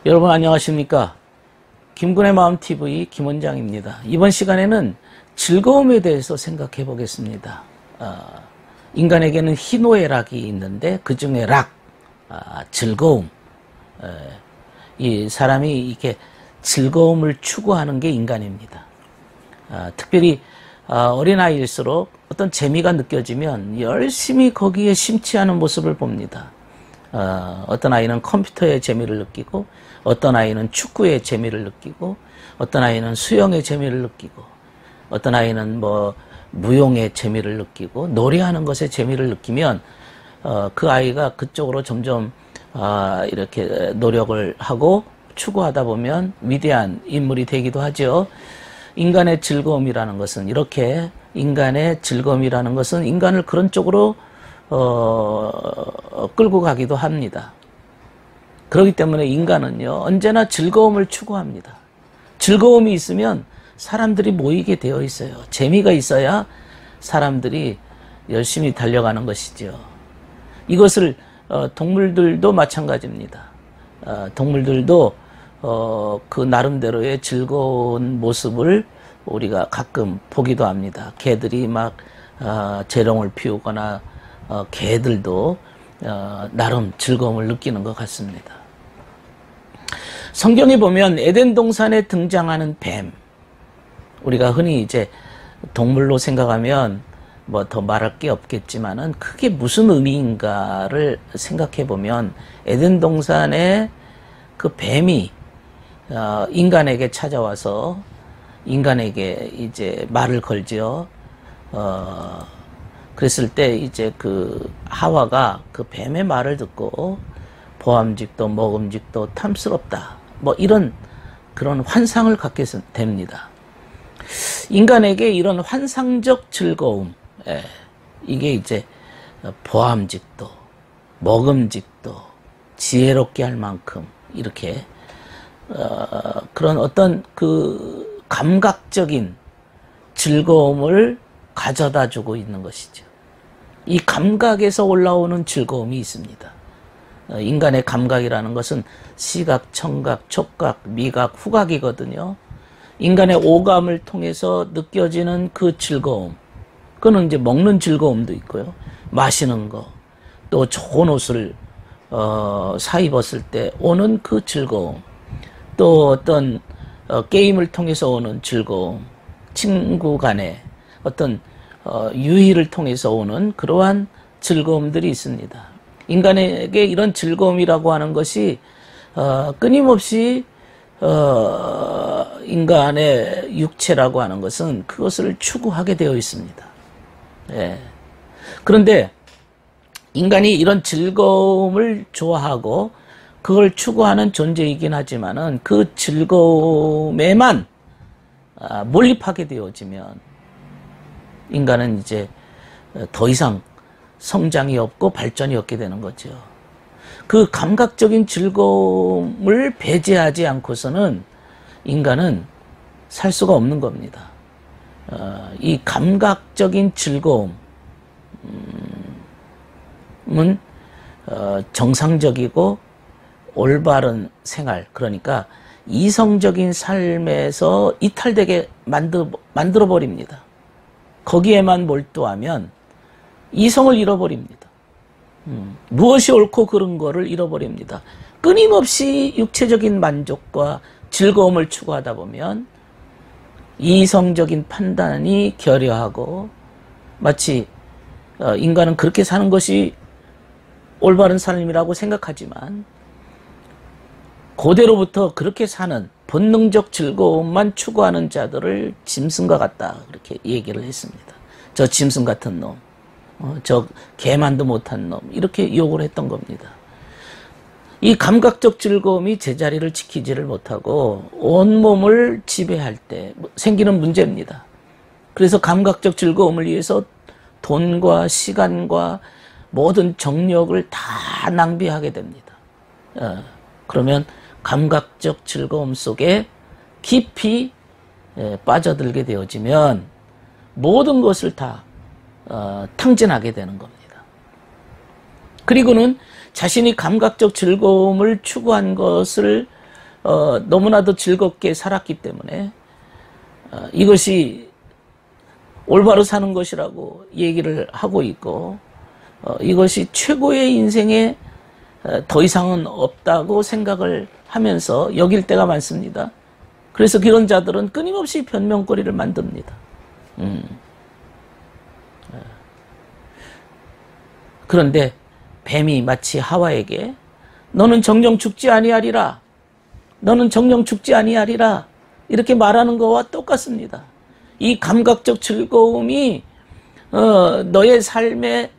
여러분 안녕하십니까? 김군의 마음TV 김원장입니다. 이번 시간에는 즐거움에 대해서 생각해 보겠습니다. 인간에게는 희노애락이 있는데 그 중에 락, 즐거움. 이 사람이 이렇게 즐거움을 추구하는 게 인간입니다. 특별히 어린아이일수록 어떤 재미가 느껴지면 열심히 거기에 심취하는 모습을 봅니다. 어떤 아이는 컴퓨터의 재미를 느끼고, 어떤 아이는 축구의 재미를 느끼고, 어떤 아이는 수영의 재미를 느끼고, 어떤 아이는 무용의 재미를 느끼고, 노래하는 것에 재미를 느끼면 그 아이가 그쪽으로 점점 이렇게 노력을 하고 추구하다 보면 위대한 인물이 되기도 하죠. 인간의 즐거움이라는 것은 인간의 즐거움이라는 것은 인간을 그런 쪽으로 끌고 가기도 합니다. 그렇기 때문에 인간은요, 언제나 즐거움을 추구합니다. 즐거움이 있으면 사람들이 모이게 되어 있어요. 재미가 있어야 사람들이 열심히 달려가는 것이죠. 이것을 동물들도 마찬가지입니다. 동물들도 그 나름대로의 즐거운 모습을 우리가 가끔 보기도 합니다. 개들이 막 재롱을 피우거나 개들도 나름 즐거움을 느끼는 것 같습니다. 성경에 보면 에덴 동산에 등장하는 뱀, 우리가 흔히 이제 동물로 생각하면 더 말할 게 없겠지만은 그게 무슨 의미인가를 생각해 보면 에덴 동산에 그 뱀이 인간에게 찾아와서 인간에게 이제 말을 걸지요. 그랬을 때 이제 그 하와가 그 뱀의 말을 듣고 보암직도 먹음직도 탐스럽다, 이런 그런 환상을 갖게 됩니다. 인간에게 이런 환상적 즐거움, 이게 이제 보암직도 먹음직도 지혜롭게 할 만큼 이렇게 그런 어떤 그 감각적인 즐거움을 가져다 주고 있는 것이죠. 이 감각에서 올라오는 즐거움이 있습니다. 인간의 감각이라는 것은 시각, 청각, 촉각, 미각, 후각이거든요. 인간의 오감을 통해서 느껴지는 그 즐거움, 그거는 이제 먹는 즐거움도 있고요, 마시는 거, 또 좋은 옷을 사 입었을 때 오는 그 즐거움, 또 어떤 게임을 통해서 오는 즐거움, 친구 간의 어떤 유희를 통해서 오는 그러한 즐거움들이 있습니다. 인간에게 이런 즐거움이라고 하는 것이 끊임없이 인간의 육체라고 하는 것은 그것을 추구하게 되어 있습니다. 그런데 인간이 이런 즐거움을 좋아하고 그걸 추구하는 존재이긴 하지만은 그 즐거움에만 몰입하게 되어지면 인간은 이제 더 이상 성장이 없고 발전이 없게 되는 거죠. 그 감각적인 즐거움을 배제하지 않고서는 인간은 살 수가 없는 겁니다. 이 감각적인 즐거움은 정상적이고 올바른 생활, 그러니까 이성적인 삶에서 이탈되게 만들어 버립니다. 거기에만 몰두하면 이성을 잃어버립니다. 무엇이 옳고 그른 거를 잃어버립니다. 끊임없이 육체적인 만족과 즐거움을 추구하다 보면 이성적인 판단이 결여하고, 마치 인간은 그렇게 사는 것이 올바른 삶이라고 생각하지만 고대로부터 그렇게 사는 본능적 즐거움만 추구하는 자들을 짐승과 같다, 그렇게 얘기를 했습니다. 저 짐승 같은 놈, 저 개만도 못한 놈, 이렇게 욕을 했던 겁니다. 이 감각적 즐거움이 제자리를 지키지를 못하고 온몸을 지배할 때 생기는 문제입니다. 그래서 감각적 즐거움을 위해서 돈과 시간과 모든 정력을 다 낭비하게 됩니다. 그러면 감각적 즐거움 속에 깊이 빠져들게 되어지면 모든 것을 다 탕진하게 되는 겁니다. 그리고는 자신이 감각적 즐거움을 추구한 것을 너무나도 즐겁게 살았기 때문에 이것이 올바로 사는 것이라고 얘기를 하고 있고 이것이 최고의 인생에 더 이상은 없다고 생각을 하면서 여길 때가 많습니다. 그래서 그런 자들은 끊임없이 변명거리를 만듭니다. 그런데 뱀이 마치 하와에게 너는 정령 죽지 아니하리라. 너는 정령 죽지 아니하리라. 이렇게 말하는 것과 똑같습니다. 이 감각적 즐거움이 너의 삶의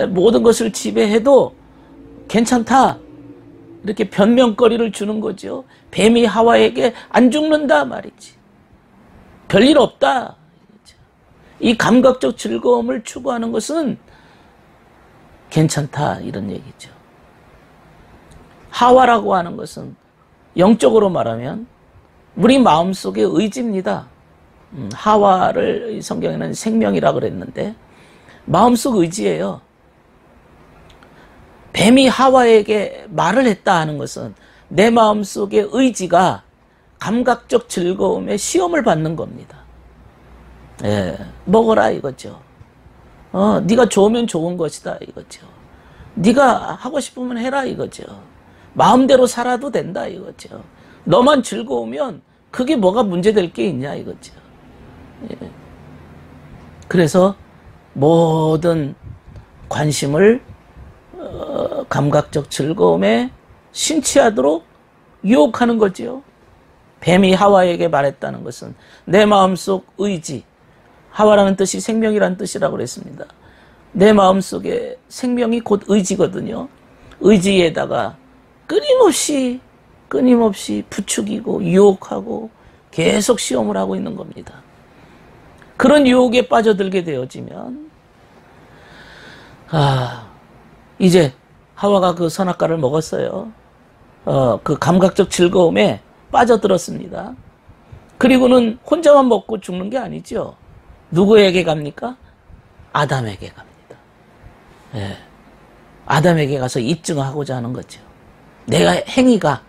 모든 것을 지배해도 괜찮다. 이렇게 변명거리를 주는 거죠. 뱀이 하와에게 안 죽는다 말이지. 별일 없다. 이 감각적 즐거움을 추구하는 것은 괜찮다 이런 얘기죠. 하와라고 하는 것은 영적으로 말하면 우리 마음속의 의지입니다. 하와를 성경에는 생명이라고 그랬는데 마음속 의지예요. 뱀이 하와에게 말을 했다 하는 것은 내 마음속의 의지가 감각적 즐거움에 시험을 받는 겁니다. 예, 먹어라 이거죠. 네가 좋으면 좋은 것이다 이거죠. 네가 하고 싶으면 해라 이거죠. 마음대로 살아도 된다 이거죠. 너만 즐거우면 그게 뭐가 문제될 게 있냐 이거죠. 예. 그래서 모든 관심을 감각적 즐거움에 심취하도록 유혹하는 거지요. 뱀이 하와에게 말했다는 것은 내 마음속 의지, 하와라는 뜻이 생명이라는 뜻이라고 그랬습니다. 내 마음속에 생명이 곧 의지거든요. 의지에다가 끊임없이 부추기고 유혹하고 계속 시험을 하고 있는 겁니다. 그런 유혹에 빠져들게 되어지면 이제 하와가 그 선악과를 먹었어요. 그 감각적 즐거움에 빠져들었습니다. 그리고는 혼자만 먹고 죽는 게 아니죠. 누구에게 갑니까? 아담에게 갑니다. 예. 아담에게 가서 입증하고자 하는 거죠. 내가 행위가,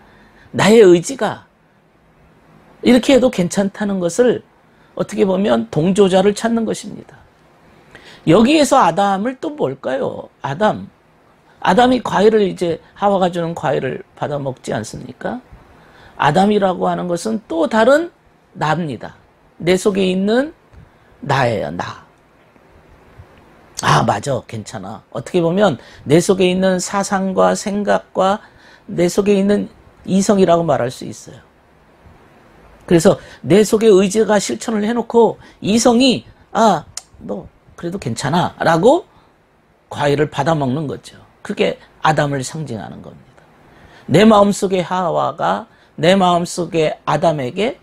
나의 의지가 이렇게 해도 괜찮다는 것을 어떻게 보면 동조자를 찾는 것입니다. 여기에서 아담을 또 뭘까요? 아담이 과일을 이제 하와가 주는 과일을 받아 먹지 않습니까? 아담이라고 하는 것은 또 다른 나입니다. 내 속에 있는 나예요, 나. 맞아, 괜찮아. 어떻게 보면 내 속에 있는 사상과 생각과 내 속에 있는 이성이라고 말할 수 있어요. 그래서 내 속에 의지가 실천을 해놓고 이성이 너 그래도 괜찮아 라고 과일을 받아먹는 거죠. 그게 아담을 상징하는 겁니다. 내 마음속의 하와가 내 마음속의 아담에게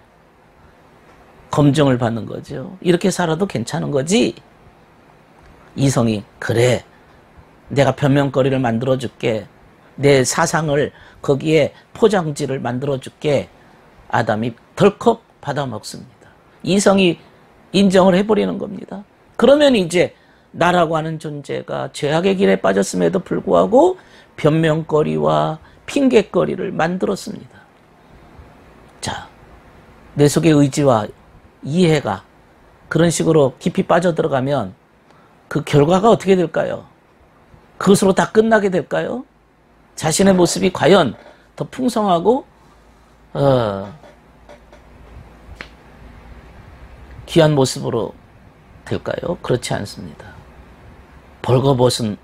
검증을 받는 거죠. 이렇게 살아도 괜찮은 거지. 이성이 그래 내가 변명거리를 만들어줄게. 내 사상을 거기에 포장지를 만들어줄게. 아담이 덜컥 받아먹습니다. 이성이 인정을 해버리는 겁니다. 그러면 이제 나라고 하는 존재가 죄악의 길에 빠졌음에도 불구하고 변명거리와 핑계거리를 만들었습니다. 자, 내 속의 의지와 이해가 그런 식으로 깊이 빠져들어가면 그 결과가 어떻게 될까요? 그것으로 다 끝나게 될까요? 자신의 모습이 과연 더 풍성하고 귀한 모습으로 될까요? 그렇지 않습니다. 벌거벗은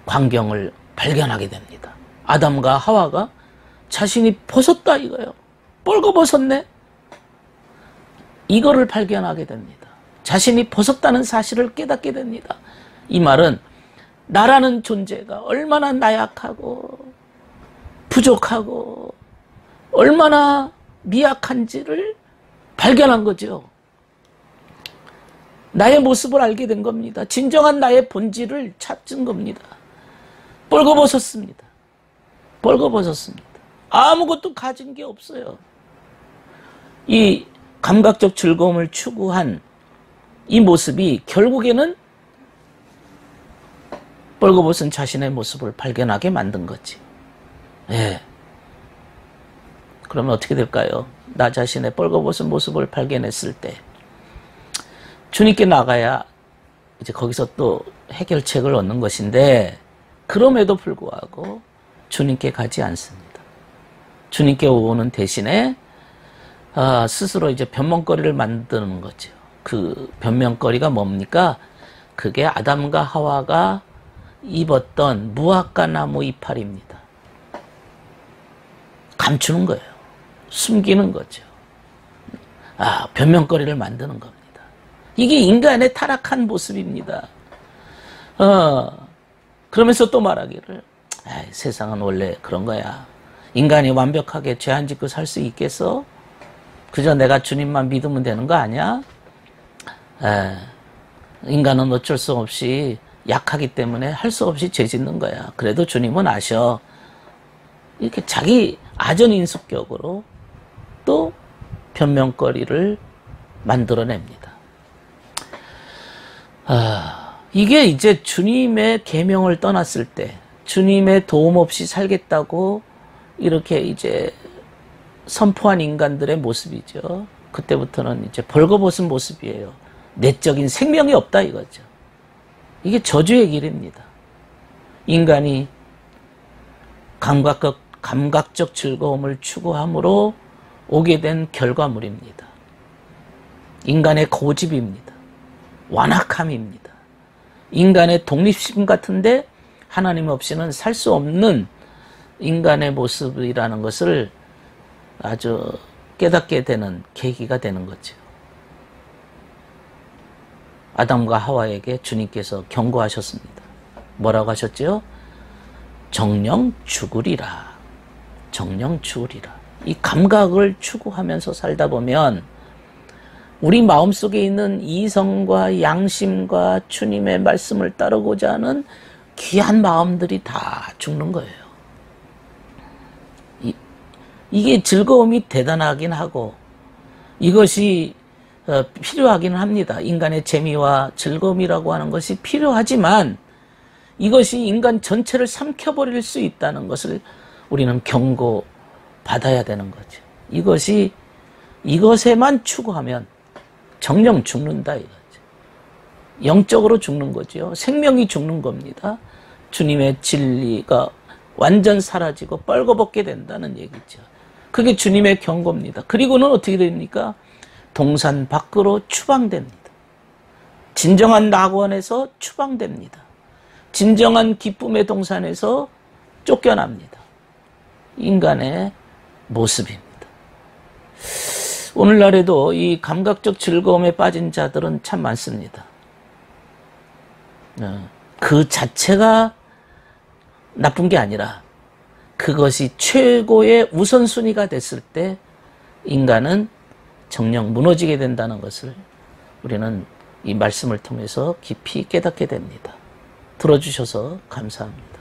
광경을 발견하게 됩니다. 아담과 하와가 자신이 벗었다 이거예요. 벌거벗었네. 이거를 발견하게 됩니다. 자신이 벗었다는 사실을 깨닫게 됩니다. 이 말은 나라는 존재가 얼마나 나약하고 부족하고 얼마나 미약한지를 발견한 거죠. 나의 모습을 알게 된 겁니다. 진정한 나의 본질을 찾은 겁니다. 벌거벗었습니다. 벌거벗었습니다. 아무것도 가진 게 없어요. 이 감각적 즐거움을 추구한 이 모습이 결국에는 벌거벗은 자신의 모습을 발견하게 만든 거지. 예. 그러면 어떻게 될까요? 나 자신의 뻘거벗은 모습을 발견했을 때 주님께 나가야 이제 거기서 또 해결책을 얻는 것인데, 그럼에도 불구하고 주님께 가지 않습니다. 주님께 오는 대신에 스스로 이제 변명거리를 만드는 거죠. 그 변명거리가 뭡니까? 그게 아담과 하와가 입었던 무화과 나무 이파리입니다. 감추는 거예요. 숨기는 거죠. 변명거리를 만드는 겁니다. 이게 인간의 타락한 모습입니다. 그러면서 또 말하기를, 세상은 원래 그런 거야. 인간이 완벽하게 죄 안 짓고 살 수 있겠어? 그저 내가 주님만 믿으면 되는 거 아니야? 인간은 어쩔 수 없이 약하기 때문에 할 수 없이 죄 짓는 거야. 그래도 주님은 아셔. 이렇게 자기 아전인수격으로 또 변명거리를 만들어냅니다. 이게 이제 주님의 계명을 떠났을 때, 주님의 도움 없이 살겠다고 이렇게 이제 선포한 인간들의 모습이죠. 그때부터는 이제 벌거벗은 모습이에요. 내적인 생명이 없다 이거죠. 이게 저주의 길입니다. 인간이 감각적 즐거움을 추구함으로 오게 된 결과물입니다. 인간의 고집입니다. 완악함입니다. 인간의 독립심 같은데 하나님 없이는 살 수 없는 인간의 모습이라는 것을 아주 깨닫게 되는 계기가 되는 거죠. 아담과 하와에게 주님께서 경고하셨습니다. 뭐라고 하셨죠? 정령 죽으리라. 정령 죽으리라. 이 감각을 추구하면서 살다 보면 우리 마음속에 있는 이성과 양심과 주님의 말씀을 따르고자 하는 귀한 마음들이 다 죽는 거예요. 이게 즐거움이 대단하긴 하고 이것이 필요하긴 합니다. 인간의 재미와 즐거움이라고 하는 것이 필요하지만 이것이 인간 전체를 삼켜버릴 수 있다는 것을 우리는 경고받아야 되는 거죠. 이것에만 추구하면 정령 죽는다 이거죠. 영적으로 죽는 거죠. 생명이 죽는 겁니다. 주님의 진리가 완전 사라지고 뻘거벗게 된다는 얘기죠. 그게 주님의 경고입니다. 그리고는 어떻게 됩니까? 동산 밖으로 추방됩니다. 진정한 낙원에서 추방됩니다. 진정한 기쁨의 동산에서 쫓겨납니다. 인간의 모습입니다. 오늘날에도 이 감각적 즐거움에 빠진 자들은 참 많습니다. 그 자체가 나쁜 게 아니라 그것이 최고의 우선순위가 됐을 때 인간은 정녕 무너지게 된다는 것을 우리는 이 말씀을 통해서 깊이 깨닫게 됩니다. 들어주셔서 감사합니다.